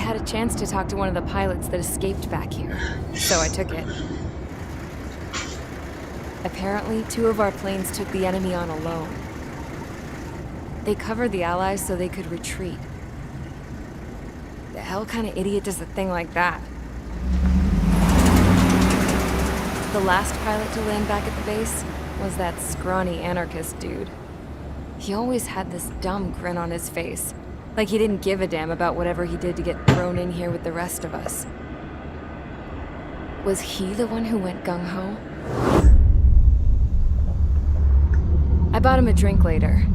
had a chance to talk to one of the pilots that escaped back here, so I took it. Apparently, 2 of our planes took the enemy on alone. They covered the Allies so they could retreat. The hell kind of idiot does a thing like that? The last pilot to land back at the base was that scrawny anarchist dude. He always had this dumb grin on his face, like he didn't give a damn about whatever he did to get thrown in here with the rest of us. Was he the one who went gung-ho? I bought him a drink later.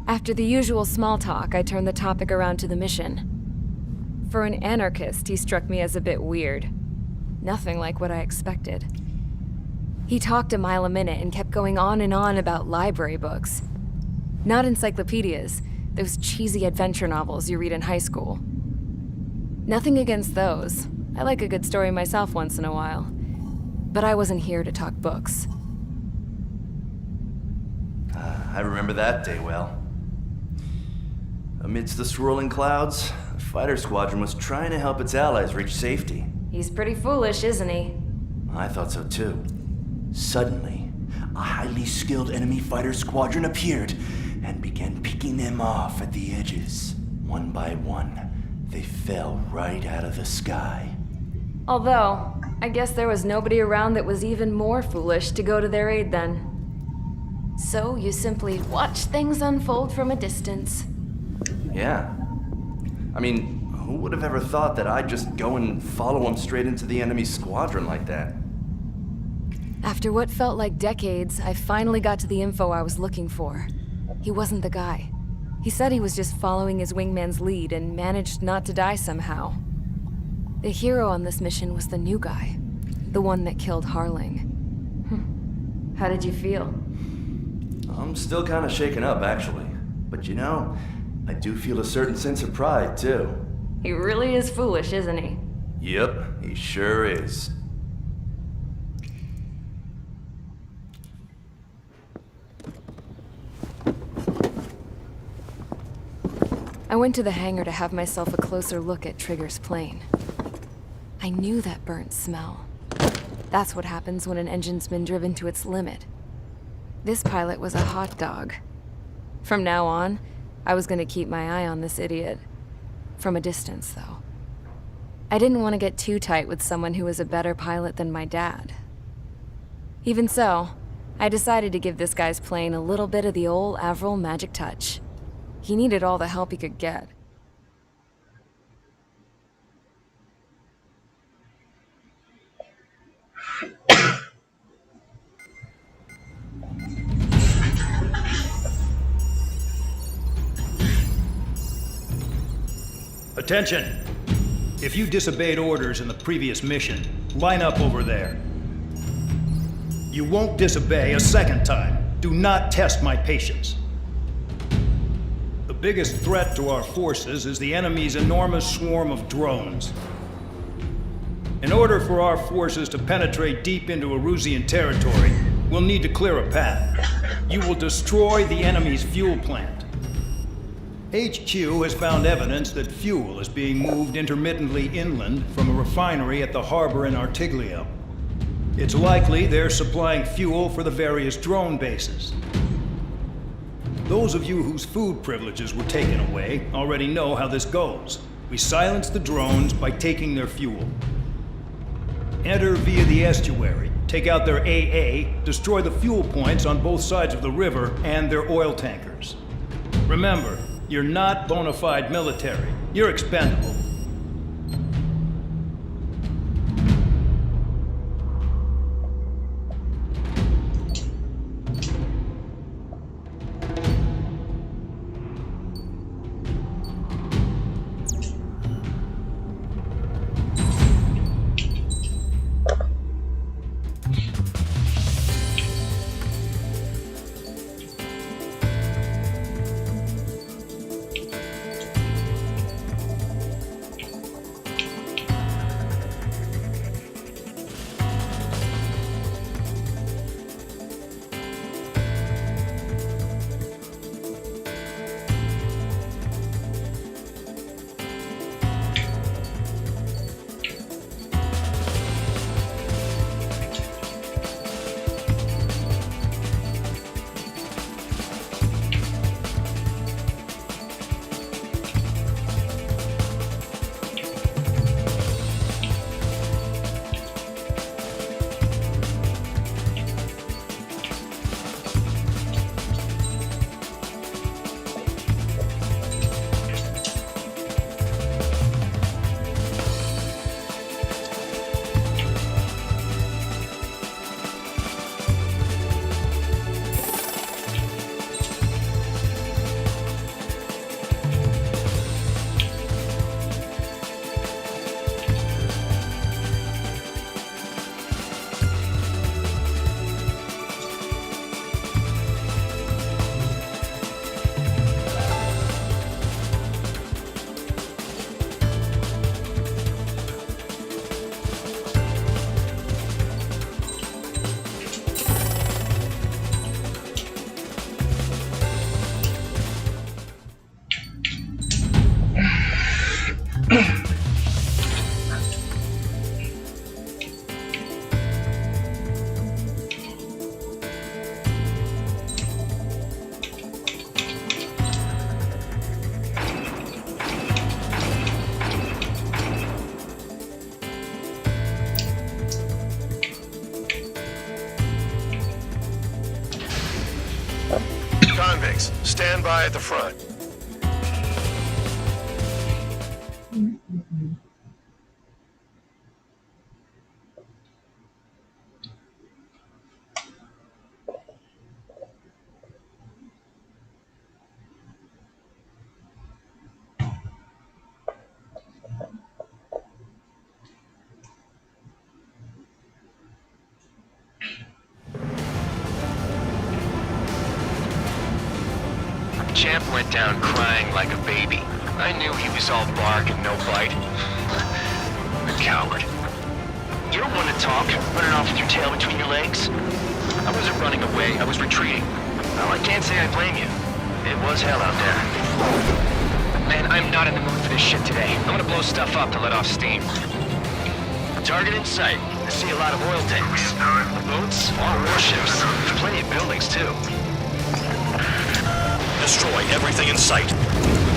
After the usual small talk, I turned the topic around to the mission. For an anarchist, he struck me as a bit weird. Nothing like what I expected. He talked a mile a minute and kept going on and on about library books. Not encyclopedias, those cheesy adventure novels you read in high school. Nothing against those. I like a good story myself once in a while. But I wasn't here to talk books. I remember that day well. Amidst the swirling clouds, the fighter squadron was trying to help its allies reach safety. He's pretty foolish, isn't he? I thought so too. Suddenly, a highly skilled enemy fighter squadron appeared and began picking them off at the edges. One by one, they fell right out of the sky. Although, I guess there was nobody around that was even more foolish to go to their aid then. So you simply watch things unfold from a distance. Yeah. I mean, who would have ever thought that I'd just go and follow him straight into the enemy squadron like that? After what felt like decades, I finally got to the info I was looking for. He wasn't the guy. He said he was just following his wingman's lead and managed not to die somehow. The hero on this mission was the new guy. The one that killed Harling. How did you feel? I'm still kind of shaken up, actually. But you know, I do feel a certain sense of pride, too. He really is foolish, isn't he? Yep, he sure is. I went to the hangar to have myself a closer look at Trigger's plane. I knew that burnt smell. That's what happens when an engine's been driven to its limit. This pilot was a hot dog. From now on, I was gonna keep my eye on this idiot. From a distance, though. I didn't want to get too tight with someone who was a better pilot than my dad. Even so, I decided to give this guy's plane a little bit of the old Avril magic touch. He needed all the help he could get. Attention! If you disobeyed orders in the previous mission, line up over there. You won't disobey a second time. Do not test my patience. The biggest threat to our forces is the enemy's enormous swarm of drones. In order for our forces to penetrate deep into Erusian territory, we'll need to clear a path. You will destroy the enemy's fuel plant. HQ has found evidence that fuel is being moved intermittently inland from a refinery at the harbor in Artiglio. It's likely they're supplying fuel for the various drone bases. Those of you whose food privileges were taken away already know how this goes. We silence the drones by taking their fuel. Enter via the estuary, take out their AA, destroy the fuel points on both sides of the river and their oil tankers. Remember, you're not bona fide military. You're expendable. Convicts, stand by at the front. Champ went down crying like a baby. I knew he was all bark and no bite. A coward. You don't want to talk, running off with your tail between your legs? I wasn't running away, I was retreating. Well, I can't say I blame you. It was hell out there. Man, I'm not in the mood for this shit today. I'm gonna blow stuff up to let off steam. Target in sight. I see a lot of oil tanks. Boats, all warships. Plenty of buildings, too. Destroy everything in sight.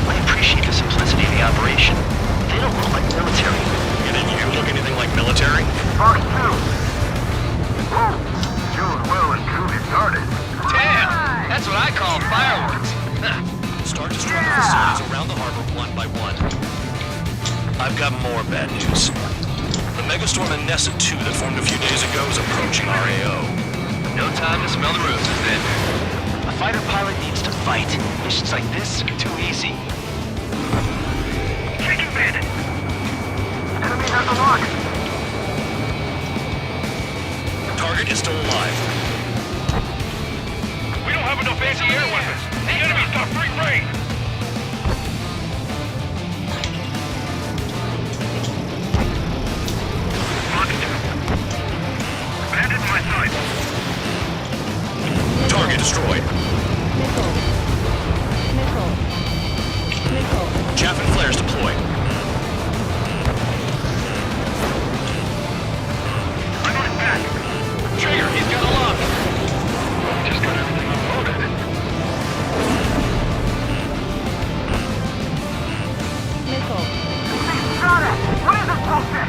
I appreciate the simplicity of the operation. They don't look like military. Didn't you look anything like military? Fox 2. Whoa. June well and truly started. Damn! That's what I call fireworks. Start destroying the facilities around the harbor one by one. I've got more bad news. The megastorm in Nessa 2 that formed a few days ago is approaching RAO. No time to smell the roses, then. A fighter pilot needs to fight. Missions like this are too easy. Taking bandit. Enemy has a lock. Target is still alive. We don't have enough anti-air weapons. The enemy's got free reign. Bandit in my sight. Target destroyed. Chaff and flares deployed. I'm on his back. Trigger, he's got a lock. Just got everything unloaded. Got it! What is this bullshit?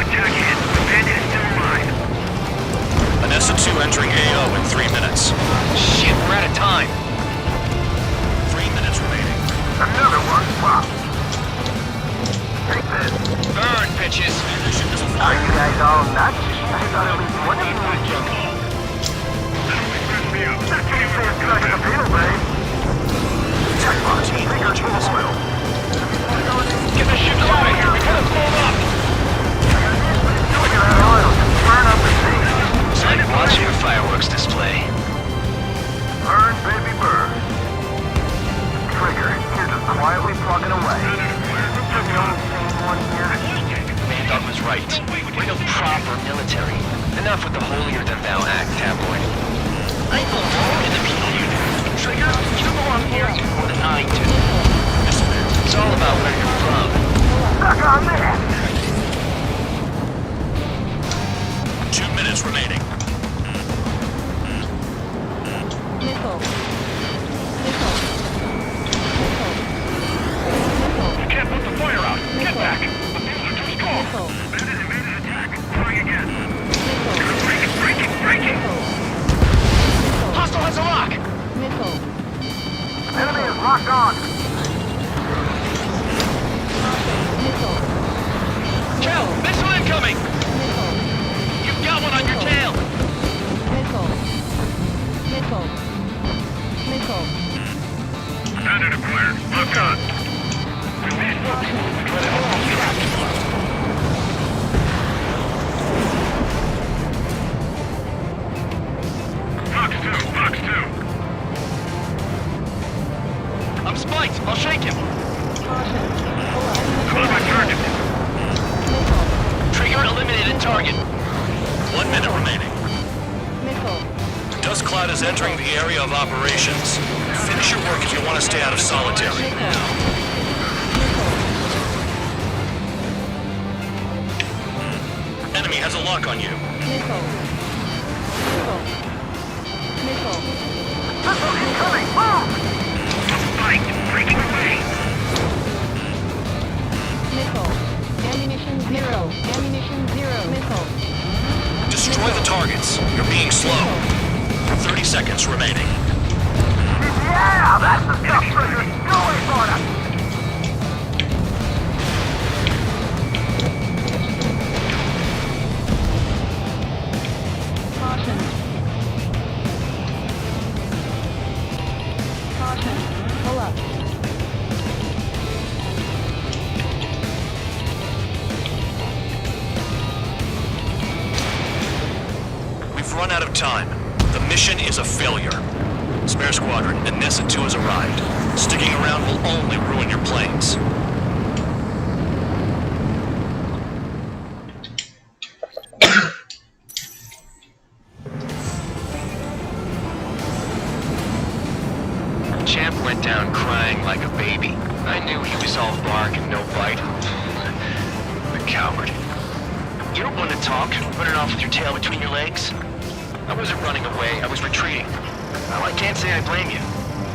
Attack hit. The bandit is still alive. An SA-2 entering AO in 3 minutes. Shit, we're out of time. 3 minutes remaining. Another one popped. Take this. Burn, bitches. Are you guys all nuts? I thought at least one of you was joking. That can't say it's good as a beetle, babe. Checkbox, trigger full oil. Get the ship out of here. We gotta blow up. Look at that oil. Burn up the sea. It's like watching a fireworks display. Burn, baby, burn. Trigger, you're just quietly plugging away. You're the only sane one here. Maindog was right. Real proper military. Enough with the holier-than-thou act, tabloid. I belong in the penal unit. Trigger, you belong here more than I do. It's all about where you're from. Suck on that! 2 minutes remaining. You can't put the fire out. Get back. The fumes are too strong. Bandit attack. Trying again. Breaking. Hostile has a lock! Enemy is locked on. Kel, missile incoming! You've got one on your tail! Bandit acquired. Lock on. Release Fox 2. I'm spiked! I'll shake him! Come on, my target. Trigger eliminated target. 1 minute remaining. Dust cloud is entering the area of operations. Finish your work if you want to stay out of solitary. has a lock on you. Missile. Missile. Missile. Missile incoming! Move! Fight! Breaking away! Missile. Ammunition 0. Ammunition 0. Missile. Destroy the targets. You're being slow. 30 seconds remaining. Yeah! That's the stuff, Trigger! Go away, Florida! Caution. Caution. Pull up. We've run out of time. The mission is a failure. Spare Squadron, and Nessa 2 has arrived. Sticking around will only ruin your planes. Champ went down crying like a baby. I knew he was all bark and no bite. The coward. You don't want to talk, running off with your tail between your legs? I wasn't running away, I was retreating. Well, I can't say I blame you.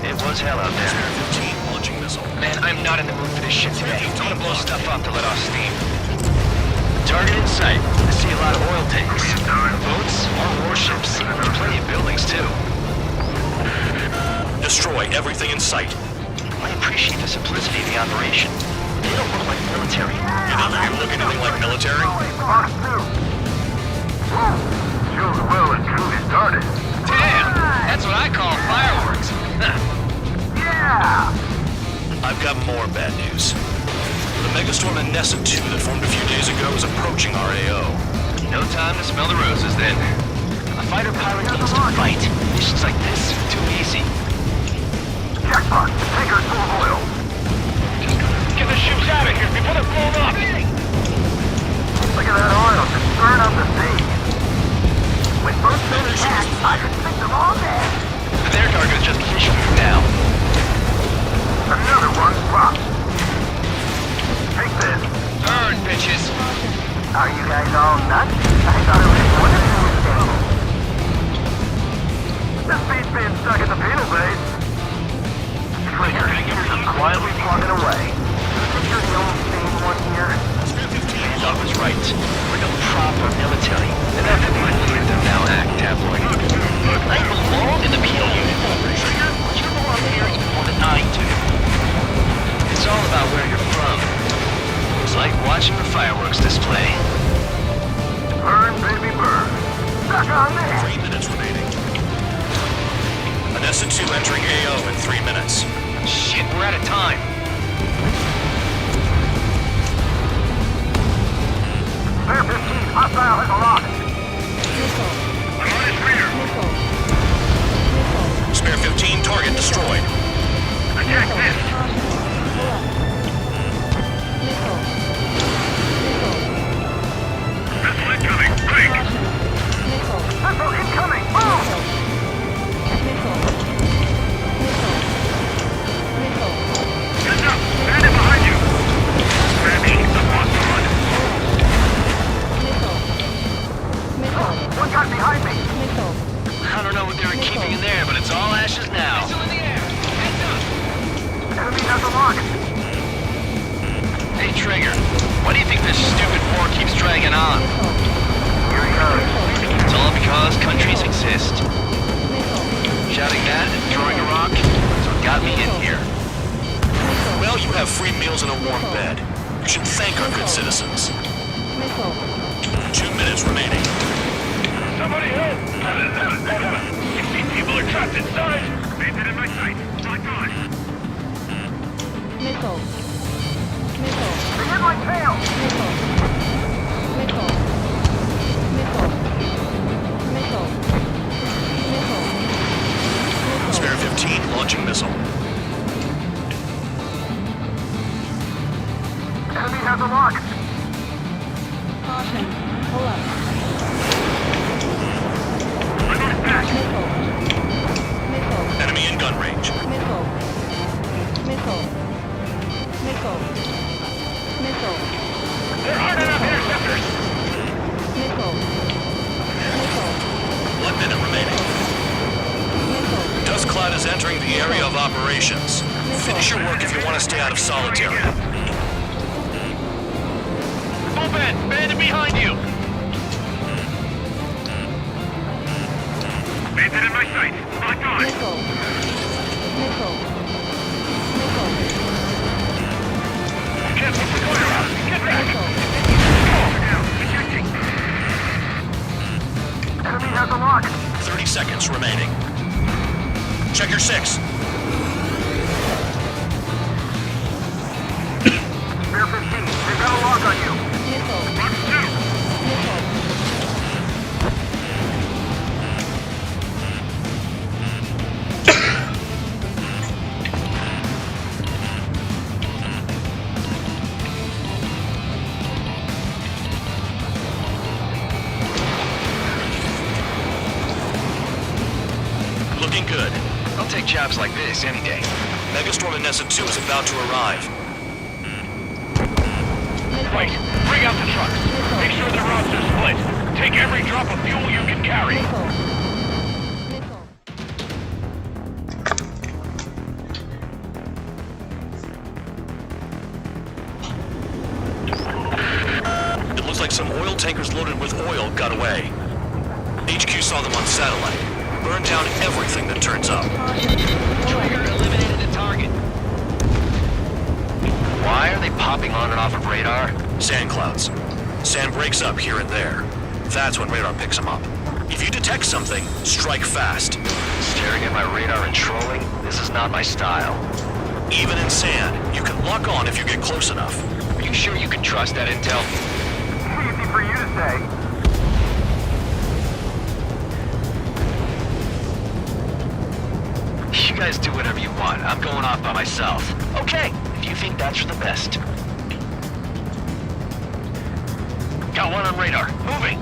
It was hell out there. Spare 15 launching missile. Man, I'm not in the mood for this shit today. I'm gonna blow stuff up to let off steam. Target in sight. I see a lot of oil tanks. Boats, more warships. Plenty of buildings, too. Destroy everything in sight. I appreciate the simplicity of the operation. They don't look like military. You think you look anything like military? Mark 2! Shows well and truly started. Damn! That's what I call fireworks. Yeah! I've got more bad news. The Megastorm and Nessa 2 that formed a few days ago is approaching our AO. No time to smell the roses, then. A fighter pilot needs to fight. Missions like this, too easy. Jackpot! The tanker's full of oil. Get the ships out of here before they're blown up! Look at that oil just burn up the sea. With both those attacks, I could sink them all dead. Their target is just fish food now. Another one dropped. Take this. Burn, bitches! Are you guys all nuts? I thought it was one of you today. This beats being stuck at the penal base. Trigger, I'm quietly plugging away. You think you're the only sane one here? I was right. We're no proper military. And that's why them now act tabloid. I belong in the penal unit. Trigger, you belong here even more than I do. It's all about where you're from. It's like watching the fireworks display. Burn, baby, burn. Stuck on there. 3 minutes remaining. Nessa 2 entering AO in 3 minutes. Shit, we're out of time. Spare 15, hostile has a lock. Missile. I'm on his rear. Missile. Missile. Spare 15 target destroyed. Attack this. Pull up. Missile. Missile. Missile incoming. Quick. Missile. Missile incoming. Move. Missile. Missile. Missile. Heads up. Bandit behind you. Grab me. I'm on one. Missile. Missile. One got behind me. Missile. I don't know what they were keeping in there, but it's all ashes now. Enemy has a lock. Hey, Trigger, why do you think this stupid war keeps dragging on? Here he goes. It's all because countries exist. Missile. Shouting that and throwing a rock is what got me in here. Well, you have free meals and a warm bed. You should thank our good citizens. Missile. 2 minutes remaining. Somebody help! These people are trapped inside. Bandit in my sight. Locked on. Missile. Missile. They're in my tail. Missile. Missile. Missile. Missile. Missile. Spare 15 launching missile. Enemy has a lock. Caution. Pull up. I'm on his back. Missile. Missile. Enemy in gun range. Missile. Missile. Missile. Missile. There aren't enough interceptors. Missile. squad is entering the area of operations. Finish your work if you want to stay out of solitary. Move in! Bandit behind you! Bandit in my sight! Locked on! Nickel. Nickel. Nickel. Get clear out! Get back! Down! Ejecting! Enemy has a lock. 30 seconds remaining. Check your 6. Spear 15, they've got a lock on you. Nickel. Box 2! Nickel. Looking good. I'll take jobs like this any day. Megastorm and Nessa 2 is about to arrive. Wait! Bring out the trucks! Make sure the routes are split! Take every drop of fuel you can carry! Nickel. Nickel. It looks like some oil tankers loaded with oil got away. HQ saw them on satellite. Burn down everything that turns up. Trigger eliminated the target. Why are they popping on and off of radar? Sand clouds. Sand breaks up here and there. That's when radar picks them up. If you detect something, strike fast. Staring at my radar and trolling? This is not my style. Even in sand, you can lock on if you get close enough. Are you sure you can trust that intel? Easy for you to say. You guys do whatever you want. I'm going off by myself. Okay, if you think that's for the best. Got one on radar. Moving.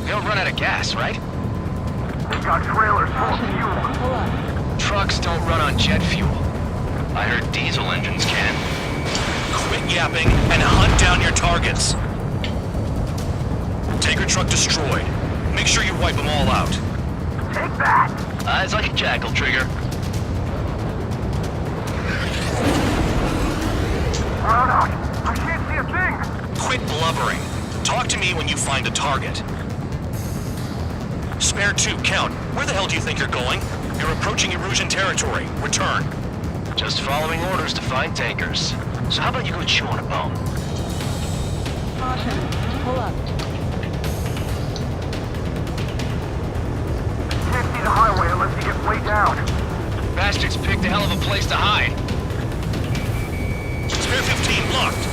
They don't run out of gas, right? They've got trailers full of fuel. Pull up. Trucks don't run on jet fuel. I heard diesel engines can. Quit yapping and hunt down your targets. Tanker truck destroyed. Make sure you wipe them all out. Take that. Eyes like a jackal, Trigger. Hold on. I can't see a thing. Quit blubbering. Talk to me when you find a target. Spare 2, count. Where the hell do you think you're going? You're approaching Erusian territory. Return. Just following orders to find tankers. So how about you go chew on a bone? Caution. Pull up. Can't see the highway unless you get way down. Bastards picked a hell of a place to hide. Spare 15 locked.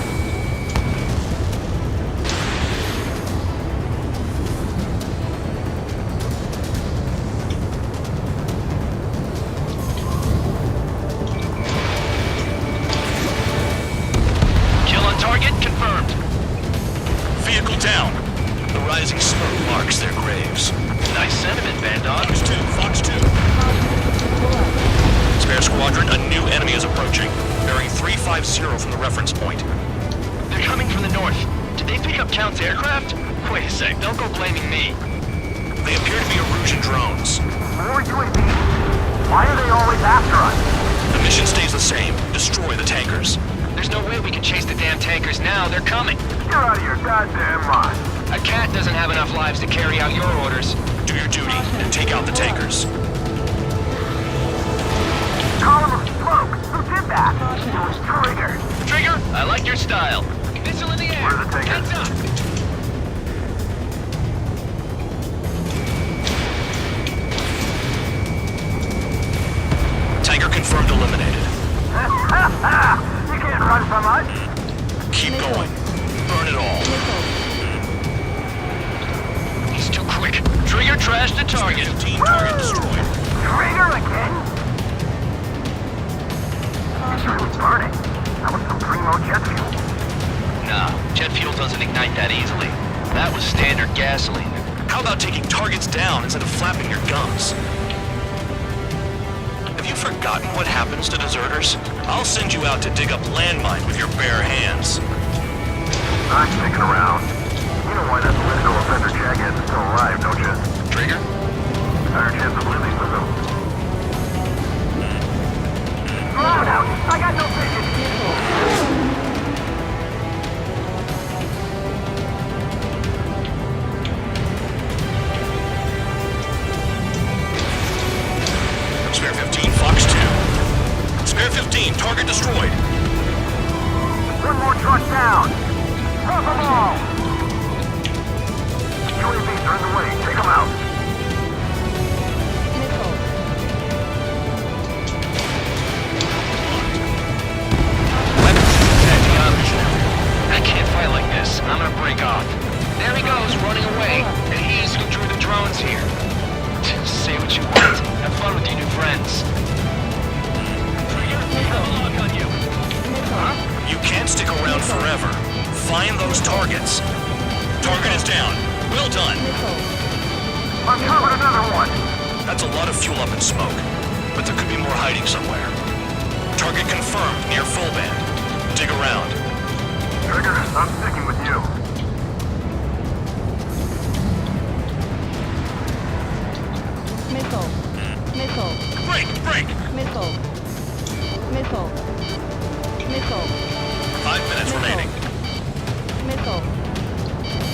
Kill on target confirmed. Vehicle down. The rising smoke marks their graves. Nice sentiment, Bandog. Fox 2, Fox 2. Spare squadron, a new enemy is approaching. Bearing 350 from the reference point. They're coming from the north. Did they pick up Count's aircraft? Wait a sec, don't go blaming me. They appear to be Erusian drones. More UAVs? Why are they always after us? The mission stays the same. Destroy the tankers. There's no way we can chase the damn tankers now. They're coming. You're out of your goddamn mind. A cat doesn't have enough lives to carry out your orders. Do your duty and take out the tankers. Column of smoke. Who did that? It was Trigger. Trigger, I like your style. Missile in the air. Where's the tanker? Heads up. Tanker confirmed eliminated. You can't run from us. Keep going. Burn it all. He's too quick. Trigger trashed the target. 15 target destroyed. Trigger again? It's really burning. That was some primo jet fuel. Nah, jet fuel doesn't ignite that easily. That was standard gasoline. How about taking targets down instead of flapping your gums? Have you forgotten what happens to deserters? I'll send you out to dig up landmine with your bare hands. I'm sticking around. You know why that political offender Jaghead is still alive, don't you? Trigger? Higher chance of losing with him. 15, target destroyed. One more truck down. Drop them all. UAVs are in the way. Take them out. I can't fight like this. I'm gonna break off. There he goes, running away. And he's who drew the drones here. Say what you want. Have fun with your new friends. You can't stick around forever. Find those targets. Target is down. Well done. Uncovered another one. That's a lot of fuel up in smoke, but there could be more hiding somewhere. Target confirmed near full band. Dig around. Trigger, I'm sticking with you. Missile. Missile. Break! Break! Missile. Missile. Missile. 5 minutes remaining. Missile.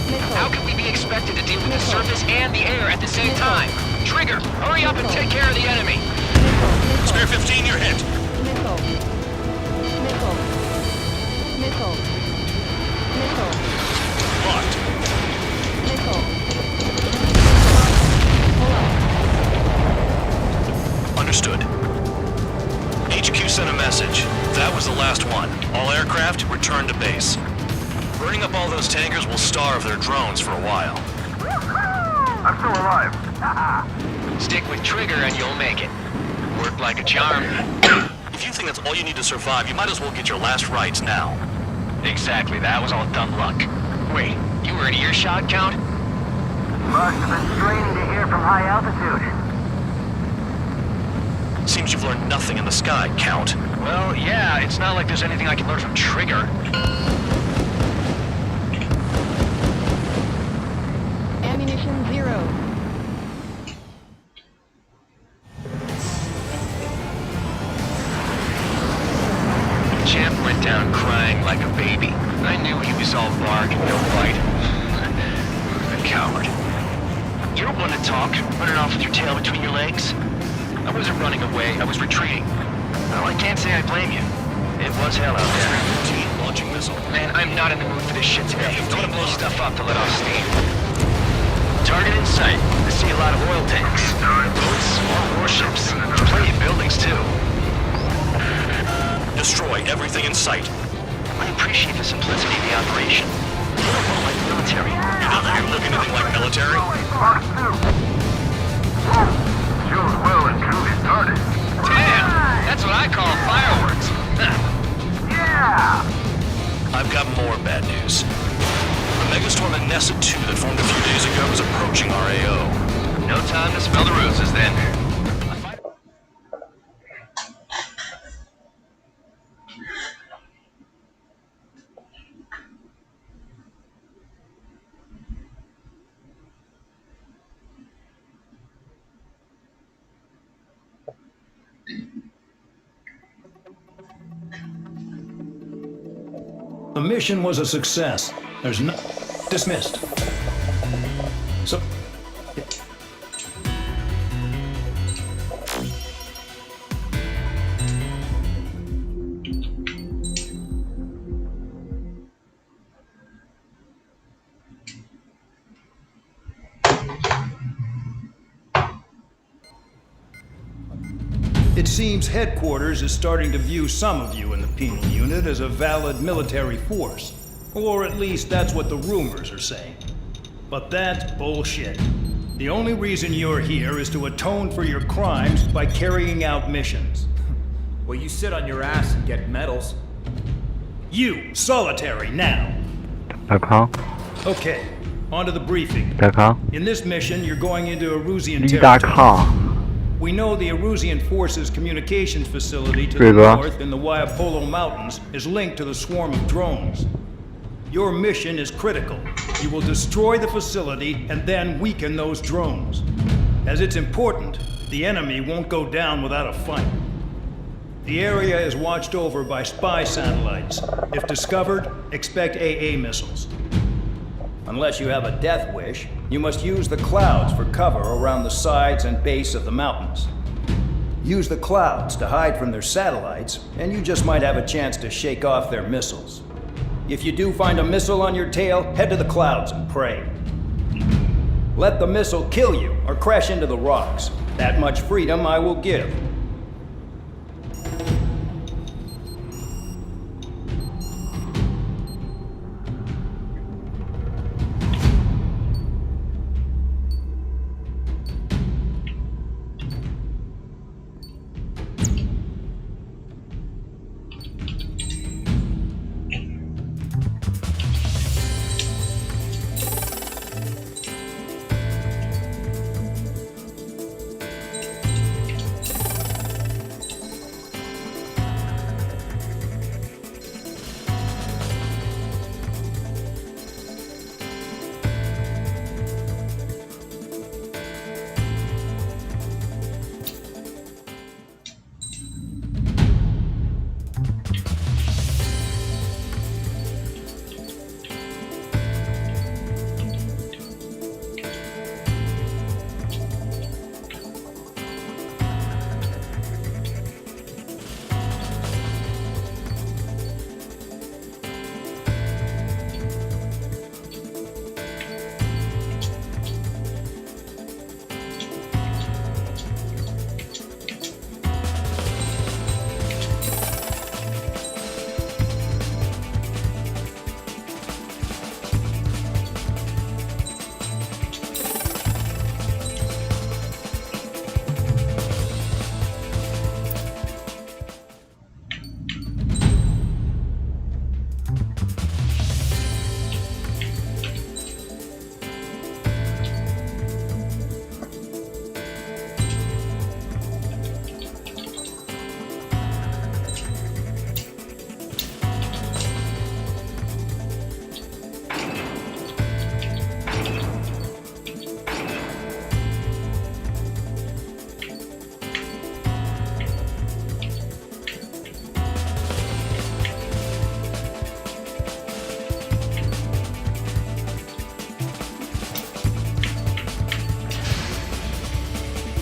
Missile. How can we be expected to deal with the surface and the air at the same time? Trigger, hurry up and take care of the enemy. Spare 15, you're hit. Missile. Missile. Missile. Missile. Locked. Missile. Pull up. Understood. HQ sent a message. That was the last one. All aircraft, return to base. Burning up all those tankers will starve their drones for a while. I'm still alive. Stick with Trigger and you'll make it. Work like a charm. If you think that's all you need to survive, you might as well get your last rites now. Exactly, that was all dumb luck. Wait, you were in earshot, Count? Must have been straining to hear from high altitude. Seems you've learned nothing in the sky, Count. Well, yeah, it's not like there's anything I can learn from Trigger. Ammunition 0. Champ went down crying like a baby. I knew he was all bark and no bite. A coward. You're one to talk, running off with your tail between your legs. I wasn't running away, I was retreating. Well, I can't say I blame you. It was hell out there. Team launching missile. Man, I'm not in the mood for this shit today. I'm gonna blow stuff up to let off steam. Target in sight. I see a lot of oil tanks. Boats, small warships. Plenty of buildings, too. Destroy everything in sight. I appreciate the simplicity of the operation. A little more like military. You don't think you look anything like military? Mark 2. Jules well and truly started. Damn! That's what I call fireworks. Huh. Yeah! I've got more bad news. The megastorm at Nessa 2 that formed a few days ago is approaching our AO. No time to smell the roses then. The mission was a success. There's no... Dismissed. So... It seems headquarters is starting to view some of you in the penal unit as a valid military force. Or at least that's what the rumors are saying. But that's bullshit. The only reason you're here is to atone for your crimes by carrying out missions. Well, you sit on your ass and get medals. You, Solitary, now! D'accord. Okay, on to the briefing. D'accord. In this mission, you're going into Erusian Dis territory. d'accord. We know the Erusian Forces communications facility to the River. north in the Waiapolo Mountains is linked to the swarm of drones. Your mission is critical. You will destroy the facility and then weaken those drones. As it's important, the enemy won't go down without a fight. The area is watched over by spy satellites. If discovered, expect AA missiles. Unless you have a death wish, you must use the clouds for cover around the sides and base of the mountains. Use the clouds to hide from their satellites, and you just might have a chance to shake off their missiles. If you do find a missile on your tail, head to the clouds and pray. Let the missile kill you or crash into the rocks. That much freedom I will give.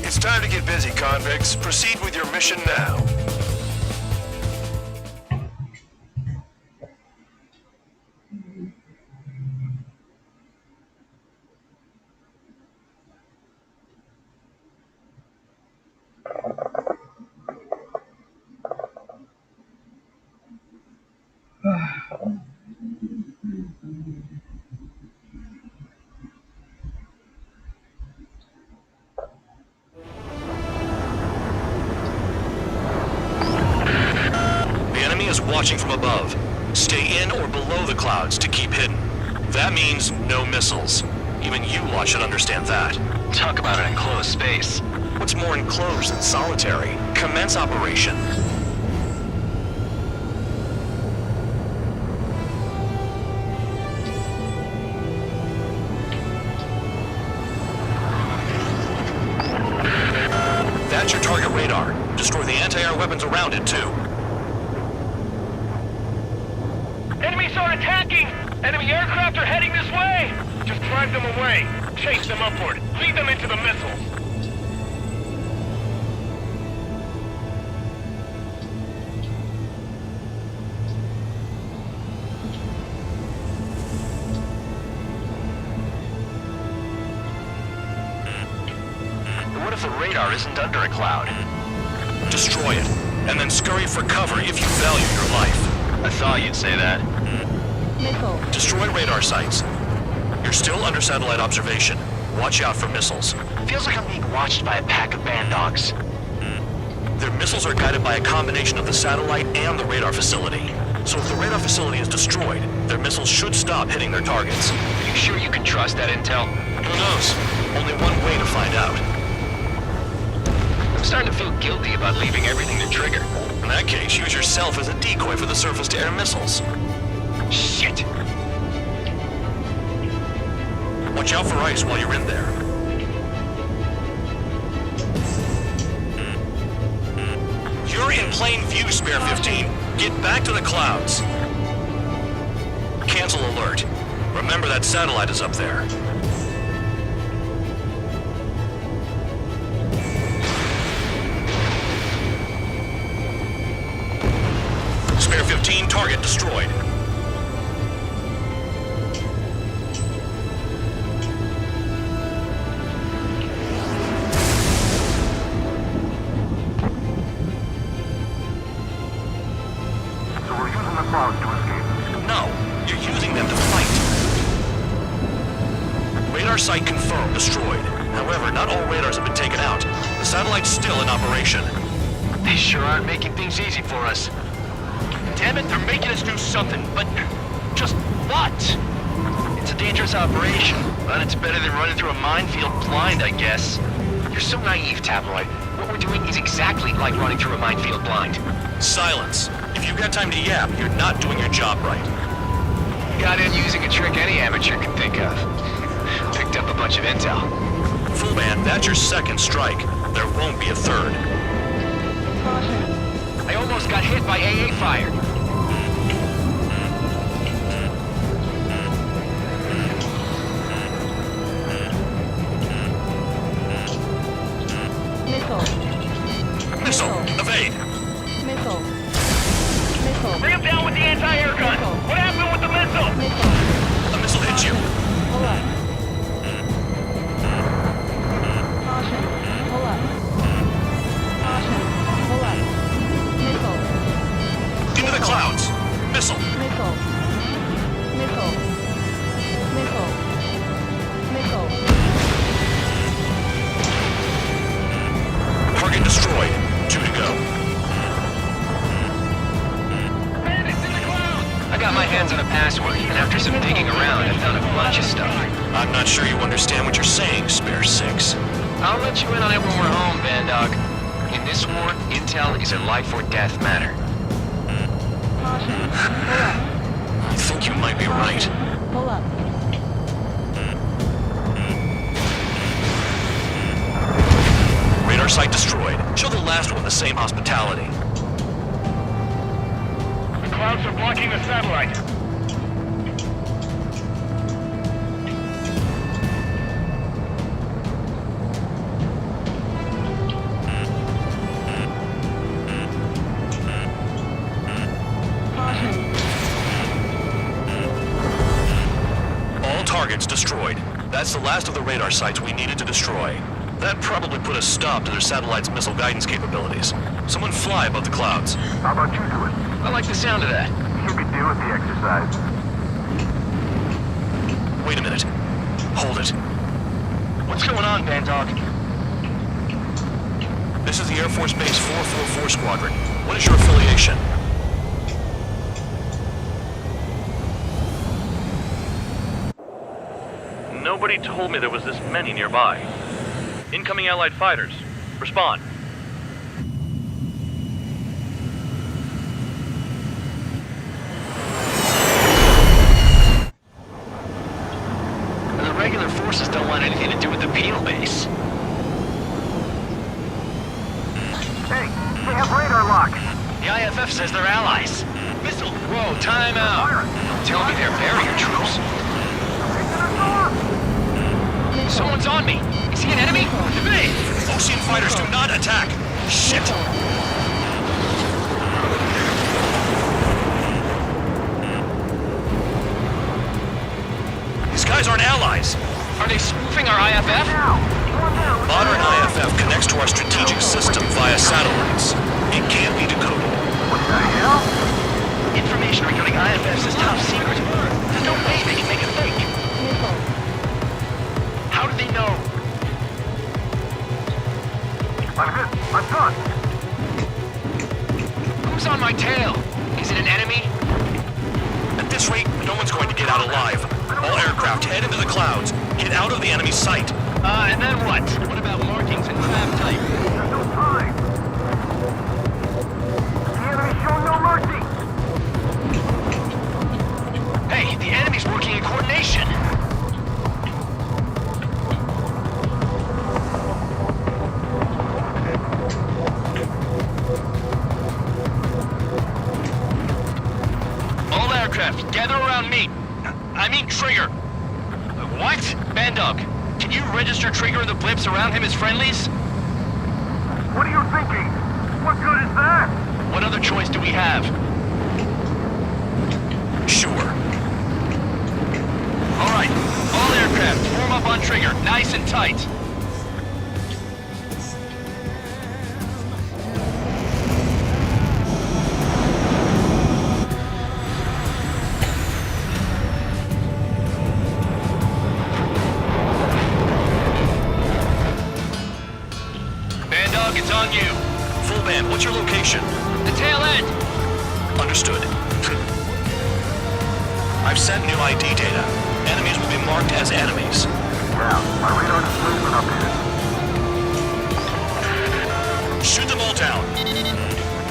It's time to get busy, convicts. Proceed with your mission now. Watching from above. Stay in or below the clouds to keep hidden. That means no missiles. Even you lot should understand that. Talk about an enclosed space. What's more enclosed than solitary? Commence operation. That's your target radar. Destroy the anti-air weapons around it, too. Enemies are attacking! Enemy aircraft are heading this way! Just drive them away. Chase them upward. Lead them into the missiles. What if the radar isn't under a cloud? Destroy it, and then scurry for cover if you value your life. I thought you'd say that. Missile. Destroy radar sites. You're still under satellite observation. Watch out for missiles. Feels like I'm being watched by a pack of band dogs. Their missiles are guided by a combination of the satellite and the radar facility. So if the radar facility is destroyed, their missiles should stop hitting their targets. Are you sure you can trust that intel? Who knows? Only one way to find out. I'm starting to feel guilty about leaving everything to Trigger. In that case, use yourself as a decoy for the surface-to-air missiles. Shit! Watch out for ice while you're in there. You're in plain view, Spare 15. Get back to the clouds. Cancel alert. Remember that satellite is up there. Spare 15, target destroyed. So we're using the clouds to escape. No, you're using them to fight. Radar site confirmed destroyed. However, not all radars have been taken out. The satellite's still in operation. They sure aren't making things easy for us. Damn it, they're making us do something, but just what? It's a dangerous operation, but it's better than running through a minefield blind, I guess. You're so naive, Tabloid. What we're doing is exactly like running through a minefield blind. Silence. If you've got time to yap, you're not doing your job right. Got in using a trick any amateur can think of. Picked up a bunch of intel. Full band, that's your second strike. There won't be a third. I almost got hit by AA fire. Missile. Missile, evade. Missile. Missile. Bring him down with the anti-air gun. Missile. What happened with the missile? Missile. A missile hits you. Pull up. Caution. Pull up. Caution. Pull up. Missile. Into the clouds. Missile. Missile. Missile. Missile. Missile. Target destroyed. 2 to go. I got my hands on a password, and after some digging around, I found a bunch of stuff. I'm not sure you understand what you're saying, Spare 6. I'll let you in on it when we're home, Bandog. In this war, intel is a life or death matter. Caution. Pull up. I think you might be right. Pull up. Radar site destroyed. Show the last one the same hospitality. The clouds are blocking the satellite. Caution. All targets destroyed. That's the last of the radar sites we needed to destroy. That probably put a stop to their satellite's missile guidance capabilities. Someone fly above the clouds. How about you do it? I like the sound of that. You could do with the exercise. Wait a minute. Hold it. What's going on, Bandog? This is the Air Force Base 444 Squadron. What is your affiliation? Nobody told me there was this many nearby. Incoming Allied fighters. Respond. The regular forces don't want anything to do with the penal base. Hey, they have radar lock. The IFF says they're allies. Missile. Whoa, time out. Don't tell me they're barrier troops. Someone's on me. Is he an enemy? Evade! Ocean fighters do not attack! Shit! These guys aren't allies! Are they spoofing our IFF? Modern IFF connects to our strategic system via satellites. It can't be decoded. What the hell? Information regarding IFFs is top secret. There's no way they can make a fake. Missile. How do they know? I'm hit. I'm done. Who's on my tail? Is it an enemy? At this rate, no one's going to get out alive. All aircraft head into the clouds. Get out of the enemy's sight. And then what? What about markings and trap type? There's no time. The enemy's shown no mercy. Hey, the enemy's working in coordination. All aircraft, gather around me. I mean Trigger. What? Bandog, can you register Trigger and the blips around him as friendlies? What are you thinking? What good is that? What other choice do we have? sure. All right, all aircraft, form up on trigger, nice and tight. Bandog, it's on you. Full band, what's your location? The tail end. Understood. I've sent new ID data. Enemies will be marked as enemies. Yeah, my radar display's been updated. Shoot them all down.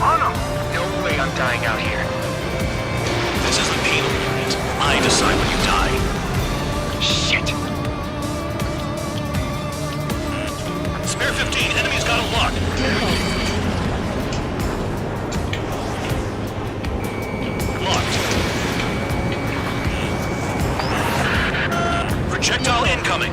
On them! No way I'm dying out here. This is the penal unit. I decide when you die. Shit. Spare 15, enemies got a lock. Locked. Projectile incoming.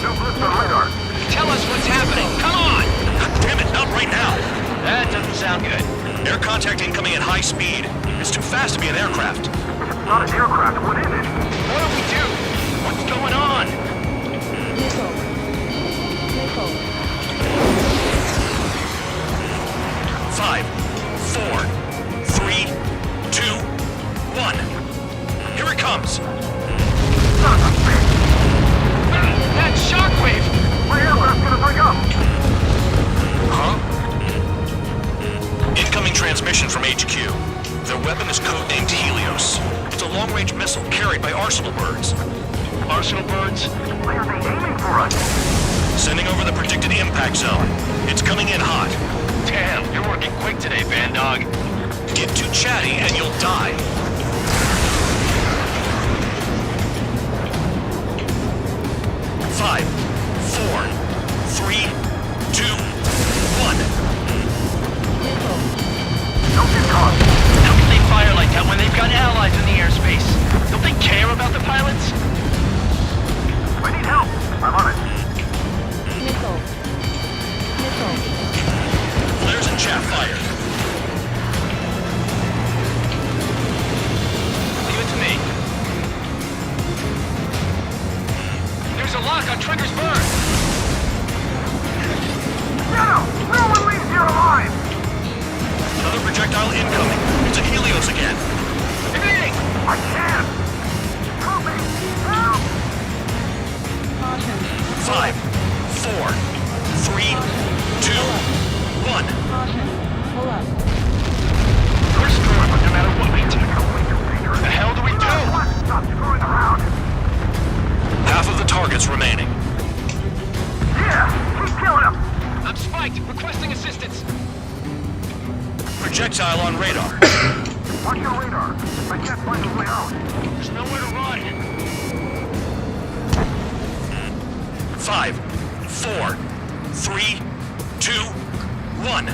New blitz on radar. Tell us what's happening. Come on. God damn it, not right now. That doesn't sound good. Air contact incoming at high speed. It's too fast to be an aircraft. If it's not an aircraft, what is it? What do we do? What's going on? Missile. Missile. 5, 4, 3, 2, 1. Here it comes. Son of a bitch! That shockwave! My aircraft's gonna break up! Huh? Incoming transmission from HQ. Their weapon is codenamed Helios. It's a long-range missile carried by Arsenal birds. Arsenal birds? Why are they aiming for us? Sending over the predicted impact zone. It's coming in hot. Damn, you're working quick today, Bandog. Get too chatty and you'll die. Five, 4, 3, 2, 1. Missile. Don't get caught! How can they fire like that when they've got allies in the airspace? Don't they care about the pilots? I need help! I'm on it. Missile. Missile. Flares and chaff fired. Leave it to me. There's a lock on Trigger's bird. Shadow! No one leaves here alive! Another projectile incoming. It's a Helios again. Evading! I can't! Help me! Help! Caution. 5, 4, 3, 2, 1. Caution. Pull up. We're screwed no matter what we do. The hell do we do? Stop screwing around! Half of the targets remaining. Yeah! Keep killing him! I'm spiked. Requesting assistance. Projectile on radar. Watch your radar. I can't find a way out. There's nowhere to run. 5, 4, 3, 2, 1.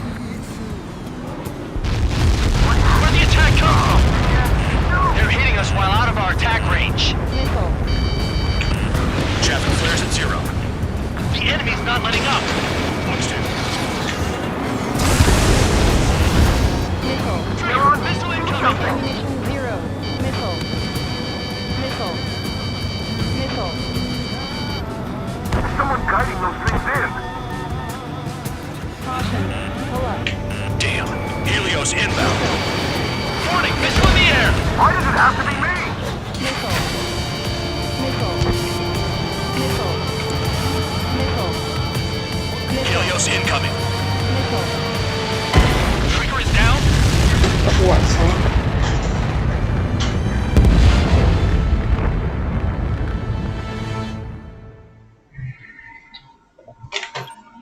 Where'd the attack come from? They're hitting us while out of our attack range. Missile. Chaff and flares at 0. The enemy's not letting up. Understood. Missile. Trigger, missile incoming. Ammunition 0. Missile. Missile. Missile. Someone guiding those things in! Caution. Pull up. Damn. Helios inbound. Warning, missile in the air. Why does it have to be me? Missile. Missile. Missile. Missile. Missile. Helios incoming. Missile. Trigger is down. What?